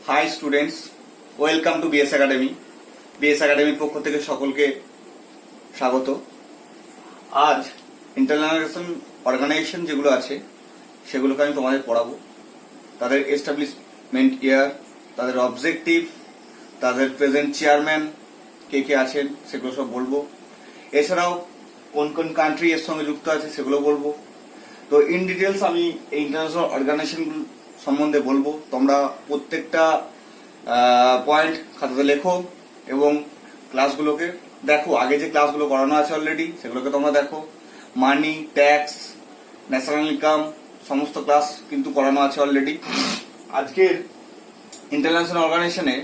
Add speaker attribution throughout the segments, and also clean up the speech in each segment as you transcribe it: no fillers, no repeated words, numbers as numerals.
Speaker 1: High students, welcome to BS academy. BS একাডেমির পক্ষ থেকে সকলকে স্বাগত। আজ ইন্টারন্যাশনাল অর্গানাইজেশন যেগুলো আছে সেগুলোকে আমি তোমাদের পড়াবো। তাদের এস্টাবলিশমেন্ট ইয়ার, তাদের অবজেক্টিভ, তাদের প্রেজেন্ট চেয়ারম্যান কে কে আছেন সেগুলো সব বলবো। এছাড়াও কোন কোন কান্ট্রি এর সঙ্গে যুক্ত আছে সেগুলো বলবো। তো ইন ডিটেলস আমি এই ইন্টারন্যাশনাল অর্গানাইজেশনগুলো সম্বন্ধে বলবো। তোমরা প্রত্যেকটা পয়েন্ট খাতাতে লেখো এবং ক্লাসগুলোকে দেখো। আগে যে ক্লাসগুলো করানো আছে অলরেডি সেগুলোকে তোমরা দেখো। মানি, ট্যাক্স, ন্যাশনাল ইনকাম সমস্ত ক্লাস কিন্তু করানো আছে অলরেডি। আজকের ইন্টারন্যাশনাল অর্গানাইজেশনে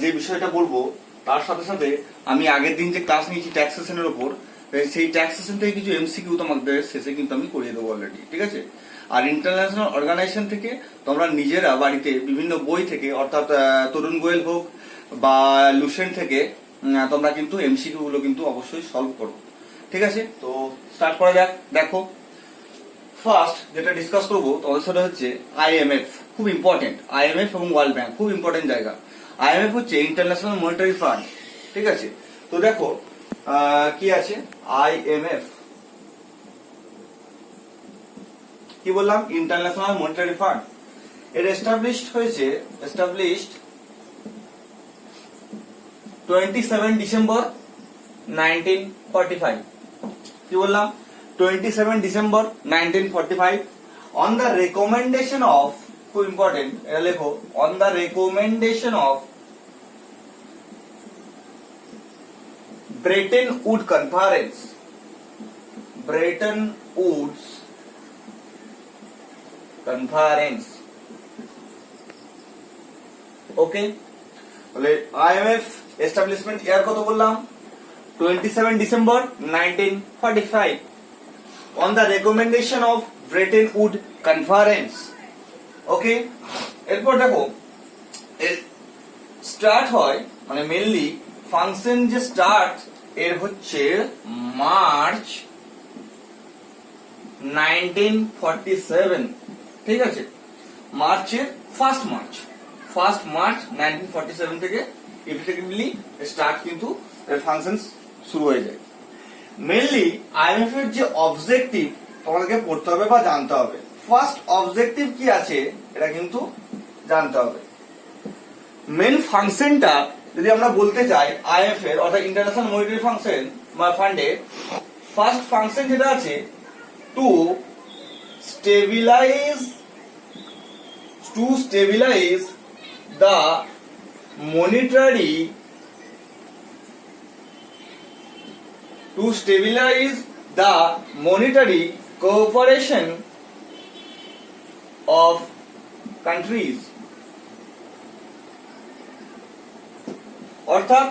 Speaker 1: যে বিষয়টা বলবো তার সাথে সাথে আমি আগের দিন যে ক্লাস নিয়েছি ট্যাক্সেশনের উপর, সেই ট্যাক্সেশন থেকে কিছু এমসিকিউ তোমাদের শেষে কিন্তু আমি করিয়ে দেবো অলরেডি, ঠিক আছে? আর ইন্টারন্যাশনাল অর্গানাইজেশন থেকে তোমরা নিজেরা বাড়িতে বিভিন্ন বই থেকে, অর্থাৎ তরুণ গোয়েল হোক বা লুসেন্ট থেকে তোমরা কিন্তু এমসিকিউ গুলো কিন্তু অবশ্যই সলভ করো, ঠিক আছে? তো স্টার্ট করা যাক। দেখো, ফার্স্ট যেটা ডিসকাস করবো তোমাদের সাথে হচ্ছে আইএমএফ। খুব ইম্পর্টেন্ট। আইএমএফ এবং ওয়ার্ল্ড ব্যাংক খুব ইম্পর্টেন্ট জায়গা। আইএমএফ হচ্ছে ইন্টারন্যাশনাল মনিটারি ফান্ড, ঠিক আছে? তো দেখো কি আছে আইএমএফ, কি বললাম, ইন্টারন্যাশনাল মনিটারি ফান্ড। এর এস্টাবলিশড হয়েছে 27 ডিসেম্বর 1945। কি বললাম? 27 December 1945 on the recommendation of, খুব ইম্পর্টেন্ট এটা লেখো, on the recommendation of Bretton Wood conference. Bretton Woods conference, okay? বলে আইএমএফ এস্টাবলিশমেন্ট ইয়ার কত বললাম? 27 December 1945 on the recommendation of Bretton Wood conference, okay? এরপর দেখো স্টার্ট হয়, মানে মেনলি ফাংশন যে স্টার্ট এর হচ্ছে মার্চ 1947, ঠিক আছে? মার্চের ফার্স্ট মার্চ 1947 থেকে ইফেক্টিভলি স্টার্ট কিন্তু ফাংশন শুরু হয়ে যায়। মেনলি আইএমএফ এর যে অবজেক্টিভ তোমাদেরকে পড়তে হবে বা জানতে হবে। ফার্স্ট অবজেক্টিভ কি আছে এটা কিন্তু জানতে হবে। মেন ফাংশনটা যদি আমরা বলতে চাই আইএমএফ এর, অর্থাৎ ইন্টারন্যাশনাল মনিটারি ফাংশন বা ফান্ডের ফার্স্ট ফাংশন যেটা আছে, to stabilize the monetary cooperation of countries। অর্থাৎ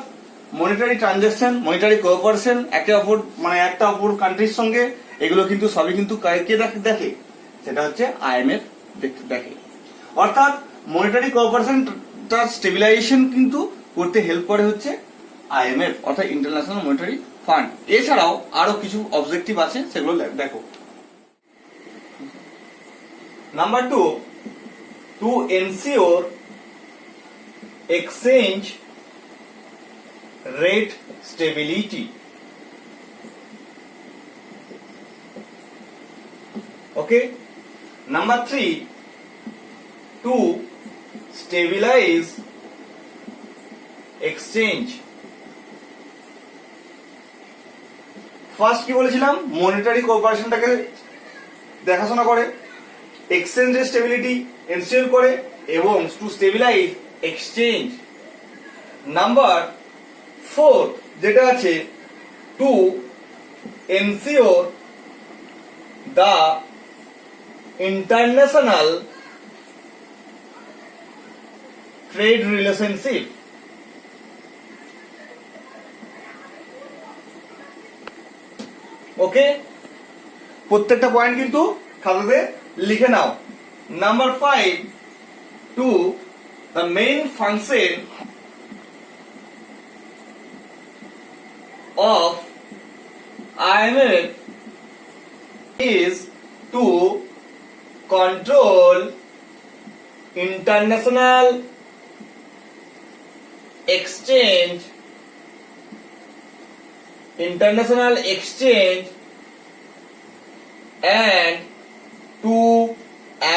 Speaker 1: মনিটারি ট্রানজাকশন, মনিটারি কোঅপারেশন একে অপর, মানে একটা অপর কান্ট্রির সঙ্গে, এগুলো কিন্তু সবই কিন্তু কে দেখে? সেটা হচ্ছে আইএমএফ দেখে। অর্থাৎ মনিটারি কোঅপারেশনটা স্টেবিলাইজেশন কিন্তু করতে হেল্প করে হচ্ছে আইএমএফ, অর্থাৎ ইন্টারন্যাশনাল মনিটারি ফান্ড। এছাড়াও আরো কিছু অবজেক্টিভ আছে, সেগুলো দেখো। Number 2, to ensure exchange rate stability, okay? Number 3, to stabilize exchange। First কি বলেছিলাম? মনিটারি কোঅপারেশনটাকে দেখাশোনা করে, এক্সচেঞ্জের স্টেবিলিটি এনশিওর করে এবং টু স্টেবিলাইজ এক্সচেঞ্জ। নাম্বার 4 যেটা আছে, to ensure the international trade relationship, okay? প্রত্যেকটা পয়েন্ট কিন্তু খাতাতে লিখে নাও। Number 5, to the main function of IMF is to control international exchange, international exchange, and to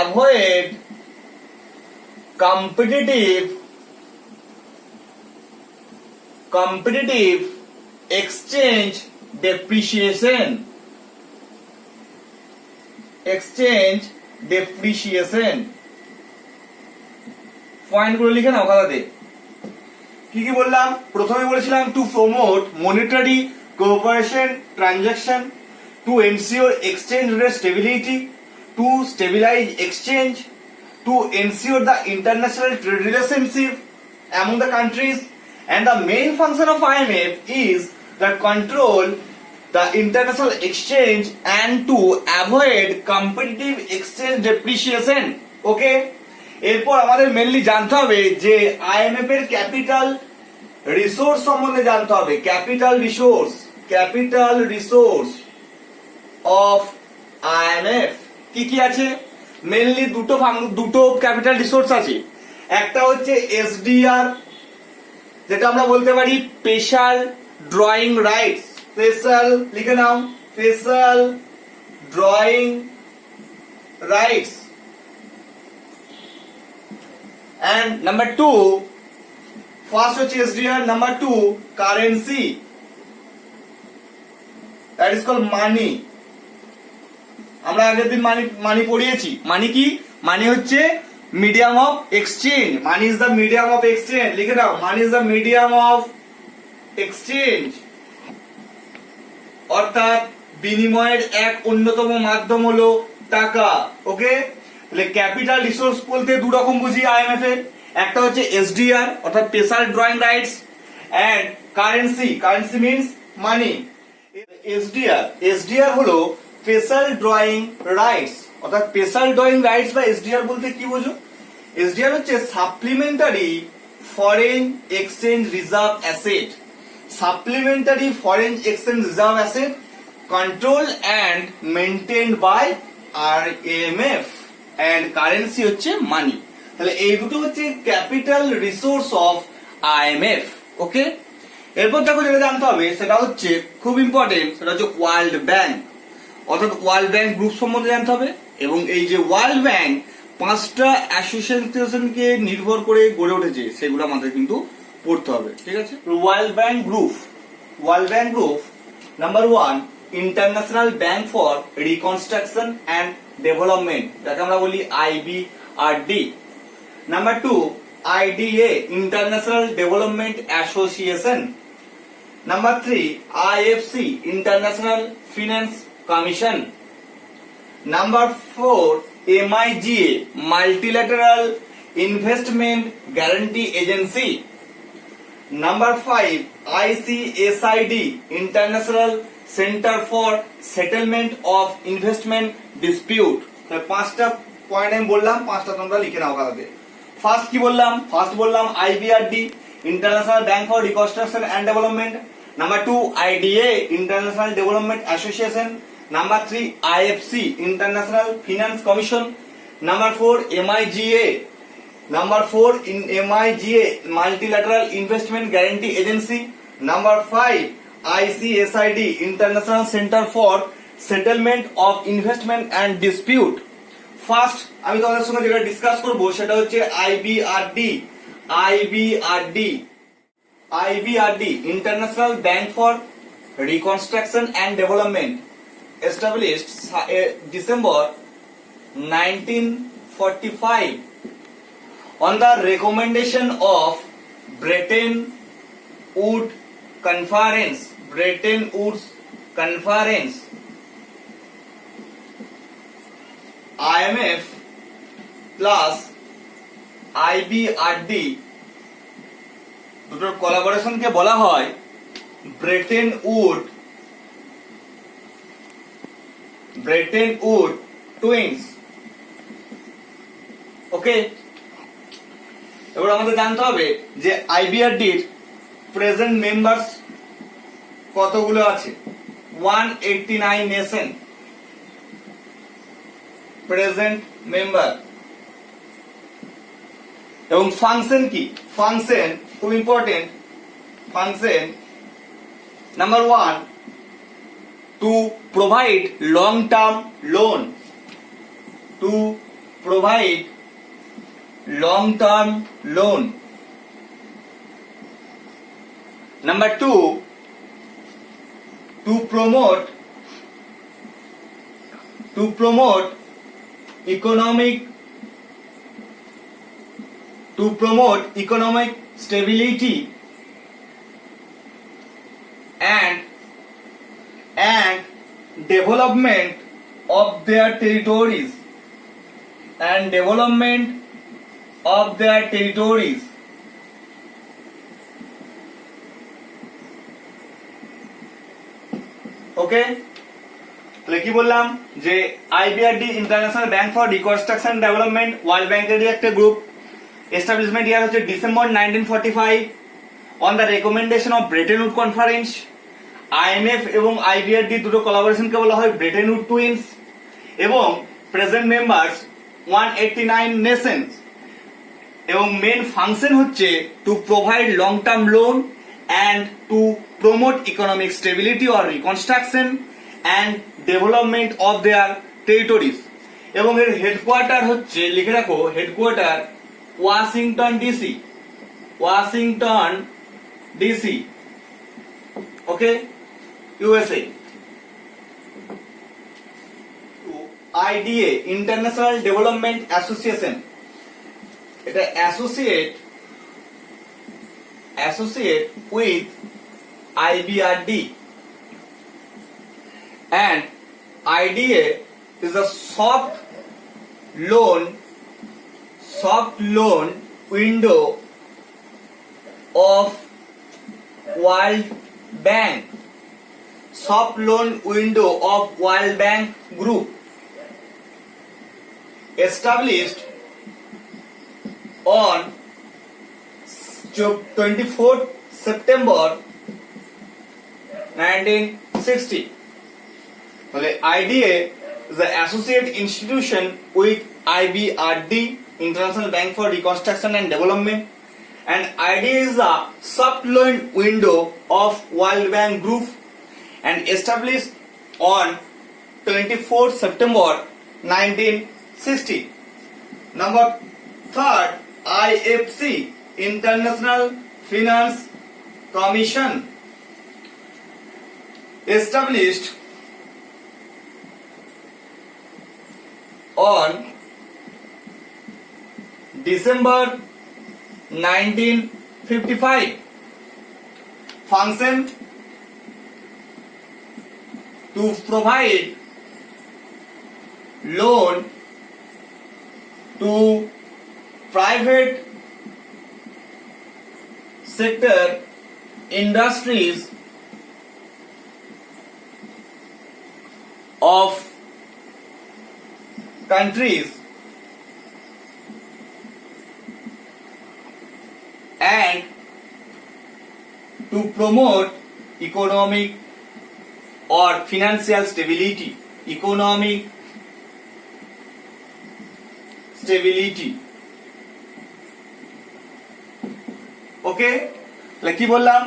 Speaker 1: avoid competitive exchange depreciation, point গুলো লিখে নাও খাতাতে। কি কি বললাম? প্রথমে বলেছিলাম to promote monetary cooperation transaction, to ensure exchange rate stability, to stabilise exchange, to ensure the international trade relationship among the countries, and the main function of IMF is to control the international exchange and to avoid competitive exchange depreciation. Okay, এরপর আমাদের mainly জানতে হবে যে IMF এর capital resource সম্বন্ধে জানতে হবে। Capital resource of IMF কি কি আছে? মেনলি দুটো ক্যাপিটাল রিসোর্স আছে। একটা হচ্ছে এসডিআর, যেটা আমরা বলতে পারি স্পেশাল ড্রয়িং রাইটস, স্পেশাল লিখে নাও, special drawing rights. And number 2, first হচ্ছে SDR, number 2 currency, that is called money. আমরা আগের দিন মানি পড়িয়েছি। মানি কি? মানি হচ্ছে medium of exchange. Money is the medium of exchange, লিখে দাও, money is the medium of exchange, অর্থাৎ বিনিময়ের এক অন্যতম মাধ্যম হলো টাকা। ওকে, তাহলে ক্যাপিটাল রিসোর্স বলতে দু রকম বুঝি IMF এর। একটা হচ্ছে এসডিআর অর্থাৎ special drawing rights, and currency means money. SDR হলো স্পেশাল ড্রয়িং রাইটস, অর্থাৎ স্পেশাল ড্রয়িং রাইটস বা এসডিআর বলতে কি বোঝো? এসডিআর হচ্ছে supplementary foreign exchange reserve asset, supplementary foreign exchange reserve asset control and maintained by IMF, and currency হচ্ছে money. তাহলে এই দুটো হচ্ছে capital resource of IMF। Okay, এরপর দেখো যেটা জানতে হবে সেটা হচ্ছে খুব ইম্পর্টেন্ট, সেটা হচ্ছে ওয়ার্ল্ড ব্যাংক, অর্থাৎ ওয়ার্ল্ড ব্যাংক গ্রুপ সম্বন্ধে জানতে হবে। এবং এই যে ওয়ার্ল্ড ব্যাংক 5টা অ্যাসোসিয়েশনকে নির্ভর করে গড়ে উঠেছে, সেগুলো আমাদের কিন্তু পড়তে হবে। ঠিক আছে, world bank group number 1 international bank for reconstruction and development, যাকে আমরা বলি IBRD। Number 2 IDA international development association. Number 3 IFC international finance commission. Number 4 MIGA multilateral investment guarantee agency. Number 5 ICSID international centre for settlement of investment dispute. তাহলে 5টা point আমি বললাম, 5টা তোমরা লিখে নাও খাতাতে। ফার্স্ট কি বললাম? ফার্স্ট বললাম IBRD international bank for reconstruction and development. Number 2 IDA international development association. Number 3 IFC international finance commission. Number 4 MIGA multilateral investment guarantee agency. Number 5 ICSID international centre for settlement of investment and dispute. First আমি তোমাদের সঙ্গে যেটা discuss করবো সেটা হচ্ছে IBRD international bank for reconstruction and development, established December 1945 on the recommendation of Bretton Woods Conference. IMF plus IBRD দুটোর কোলাবোরেশনকে বলা হয় ব্রেটেন উড টুইন্স। ওকে, এবার আমাদের জানতে হবে যে IBRDর প্রেজেন্ট মেম্বার্স কতগুলো আছে? 189 নেশন প্রেজেন্ট মেম্বার। এবং ফাংশন কি? ফাংশন খুব important function number 1 to provide long term loan, to provide long term loan. Number 2, to promote economic stability and development of their territories okay, তাহলে কি বললাম যে IBRD international bank for reconstruction development world ব্যাংকেরই একটা গ্রুপ। Establishment year হচ্ছে December 1945 on the recommendation of Bretton Wood conference. IMF এবং IBRD দুটো কোলাবোরেশনকে বলা হয় ব্রেটেন উড টুইনস এবং প্রেজেন্ট মেম্বার্স 189 নেশনস এবং মেন ফাংশন হচ্ছে to provide long term loan and to promote economic stability or reconstruction and development of their territories. এবং এর হেডকোয়ার্টার হচ্ছে, লিখে রাখো, headquarter Washington DC, okay, USA. IDA international development association, এটা associate with IBRD and IDA is a soft loan window of World Bank, soft loan window of World Bank Group, established on 24th September 1960. Well, IDA is the associate institution with IBRD, International Bank for Reconstruction and Development, and IDA is a sub-loan window of World Bank Group and established on 24th September 1960. Number 3, IFC, International Finance Commission, established on December 1955. Function to provide loan to private sector industries of countries and to promote economic or financial stability, ওকে, তাহলে কি বললাম,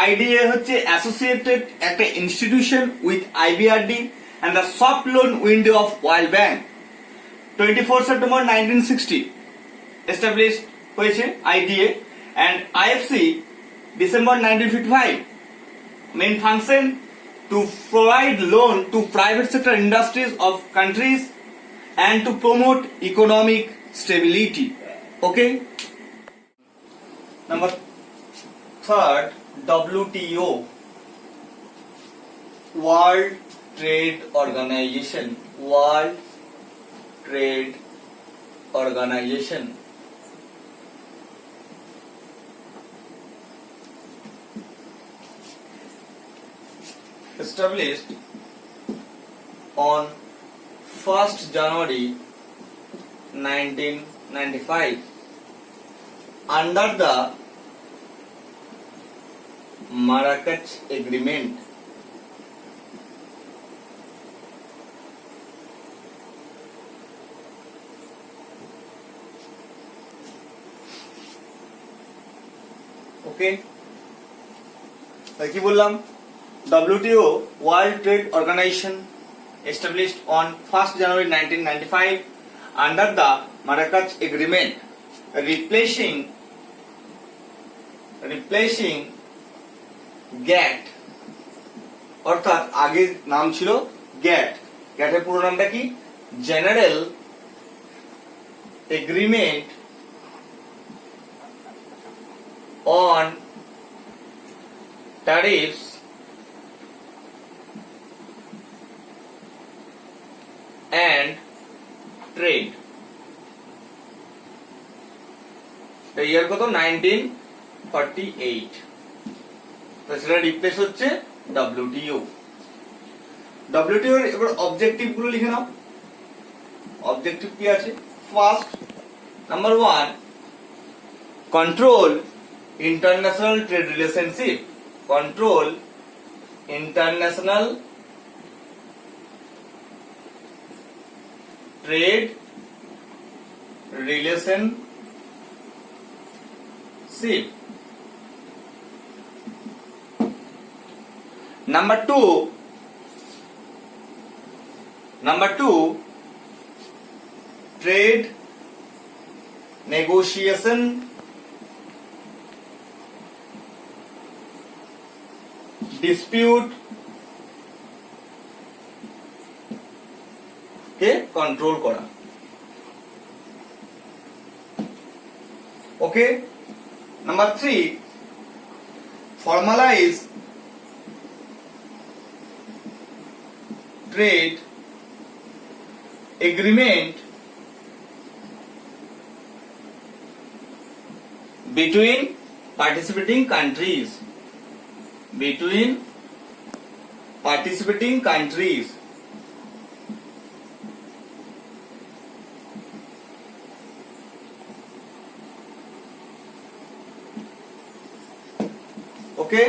Speaker 1: IDA হচ্ছে associated একটা institution with IBRD and the soft loan window of World Bank, 24 September 1960 established হয়েছে IDA, and IFC December 1955. Main function to provide loan to private sector industries of countries and to promote economic stability. Okay. Number 3, WTO, World Trade Organization, established on 1st January 1995 under the Marrakech Agreement. ওকে, কি বললাম? WTO World Trade Organization established on 1st January 1995 under the Marrakech Agreement, replacing GATT, অর্থাৎ আগে নাম ছিল গ্যাট। গ্যাটের পুরো নামটা কি? General agreement on tariffs and trade. Year কত? 1948। সেটা রিপ্লেস হচ্ছে WTO। WTO এর এবার অবজেক্টিভ গুলো লিখে নাও। অবজেক্টিভ কি আছে? First, number 1, control international trade relationship. Control international trade relationship. Number 2, trade negotiation dispute কে কন্ট্রোল করা। Okay, number 3, formalize trade agreement between participating countries. Okay,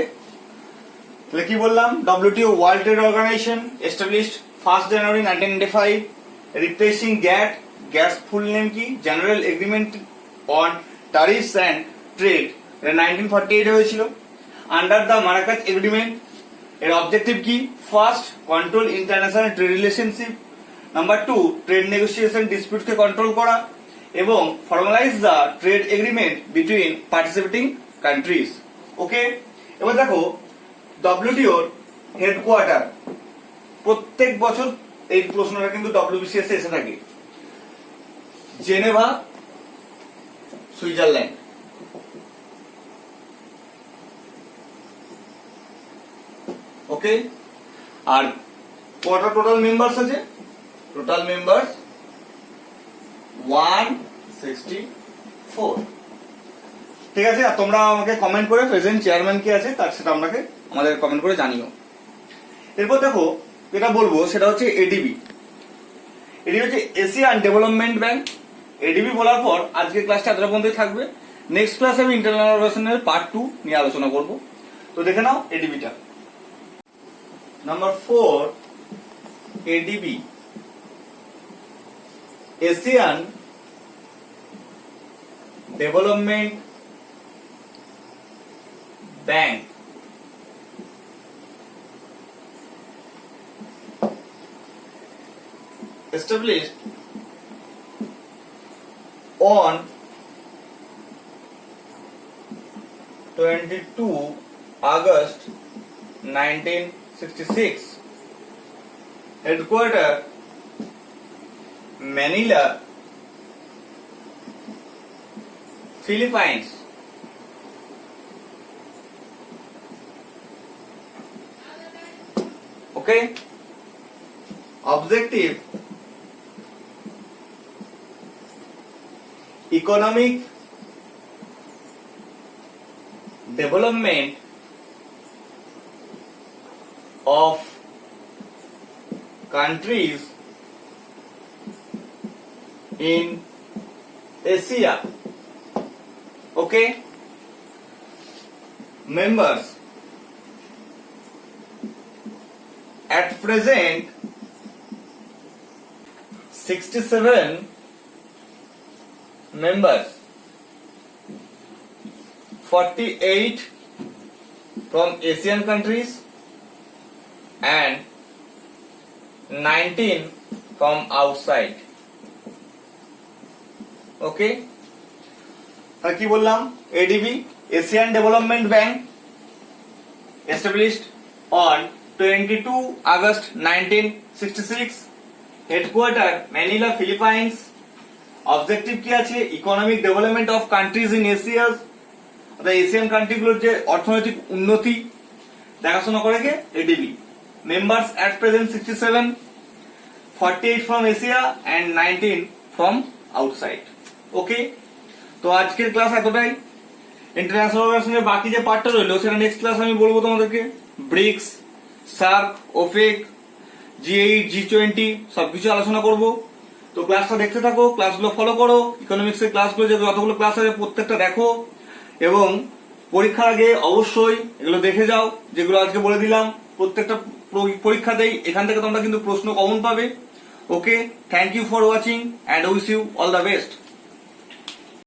Speaker 1: তাহলে কি বললাম? WTO World Trade Organization established 1st January 1995, replacing GATT. GATT's full name কি? General Agreement on Tariffs and Trade, 1948 হয়েছিল। Under the Marrakech Agreement, এর objective কি? First, control international trade relationship. Number 2, trade negotiation ডিসপিউটকে control করা এবং formalise the trade agreement between participating countries. Okay, এবার দেখো WTO headquarter. প্রত্যেক বছর এই প্রশ্নটা কিন্তু WBCS এসে থাকে। Geneva, Switzerland. ওকে, আর কটা টোটাল মেম্বার্স আছে? Total members 164। ঠিক আছে, আর তোমরা আমাকে কমেন্ট করে প্রেজেন্ট চেয়ারম্যান কে আছে তার সেটা আমাকে আমাদের কমেন্ট করে জানিও। এরপর দেখো যেটা বলবো সেটা হচ্ছে এডিবি। এটি হচ্ছে এশিয়ান ডেভেলপমেন্ট ব্যাংক। এডিবি বলার পর আজকে ক্লাসটা এতটা পর্যন্তই থাকবে। নেক্সট ক্লাসে আমি ইন্টারনাল অর্গানাইজেশনের পার্ট 2 নিয়ে আলোচনা করব। তো দেখে নাও এডিবিটা। Number 4, ADB Asian development bank. established on 22 August 1966. Headquarter Manila, Philippines. Okay, objective economic development of countries in Asia. Okay, members at present 67 members 48 from Asian countries and 19 from outside. Okay, তাহলে কি বললাম? ADB Asian development bank established on 22 August 1966, headquarter Manila, Philippines. Objective কি আছে? Economic development of countries in Asia, অর্থাৎ Asian কান্ট্রিগুলোর যে অর্থনৈতিক উন্নতি দেখাশোনা করে কে? ADB. Members at present 67, 48 from Asia and 19 from outside. Okay, তো আজকের ক্লাস এতটাই। ইন্টারন্যাশনাল অর্গানাইজেশনের বাকি যে পার্টটা রইলো সেটা নেক্সট ক্লাস আমি বলবো তোমাদেরকে। Bricks, SAARC, opaque, G8, G20 সবকিছু আলোচনা করব। তো ক্লাসটা দেখতে থাকো, ক্লাসগুলো ফলো করো, ইকোনমিক্সের ক্লাসগুলো যে যতগুলো ক্লাস আছে প্রত্যেকটা দেখো এবং পরীক্ষার আগে অবশ্যই এগুলো দেখে যাও, যেগুলো আজকে বলে দিলাম। প্রত্যেকটা পরীক্ষাতেই এখান থেকে তোমরা কিন্তু প্রশ্ন কমন পাবে। Okay, thank you for watching and wish you all the best.